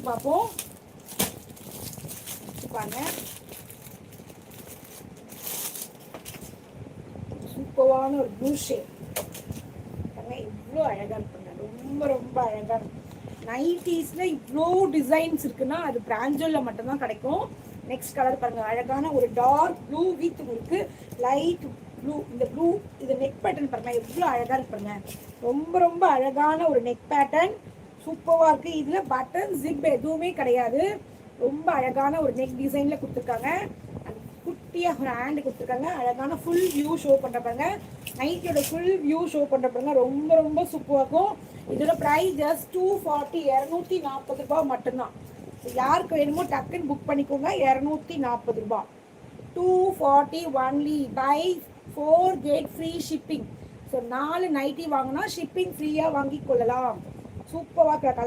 பார்ப்போம். பாருங்க, சூப்பரான ஒரு ப்ளூ ஷேட். இவ்வளோ அழகாக இருக்குங்க, ரொம்ப ரொம்ப அழகாக இருக்கும். நைட்டிஸில் இவ்வளோ டிசைன்ஸ் இருக்குன்னா அது பிராஞ்சோவில் மட்டும்தான் கிடைக்கும். நெக்ஸ்ட் கலர் பாருங்கள், அழகான ஒரு டார்க் ப்ளூ வித் உங்களுக்கு லைட் ப்ளூ. இந்த ப்ளூ இது நெக் பேட்டர்ன் பாருங்கள் எவ்வளோ அழகாக இருப்பாங்க. ரொம்ப ரொம்ப அழகான ஒரு நெக் பேட்டர்ன், சூப்பராக இருக்குது. இதில் பட்டன் ஜிப் எதுவுமே கிடையாது. ரொம்ப அழகான ஒரு நெக் டிசைனில் கொடுத்துருக்காங்க. குட்டியாக ஒரு ஹேண்டு கொடுத்துருக்காங்க. அழகான ஃபுல் வியூ ஷோ பண்ணுற பாருங்க, நைட்டியோட ஃபுல் வியூ ஷோ பண்ணுற பாருங்க. ரொம்ப ரொம்ப சூப்பராக இருக்கும். இதோட ப்ரைஸ் ஜஸ்ட் 240, 240 ரூபாய் மட்டும்தான். யாருக்கு வேணுமோ டக்குன்னு புக் பண்ணிக்கோங்க. 240 ரூபாய், 240 only. Buy 4 get free shipping. So 4 nighty வாங்கினா ஷிப்பிங் ஃப்ரீயாக வாங்கி கொள்ளலாம். சூப்பராக கலர்.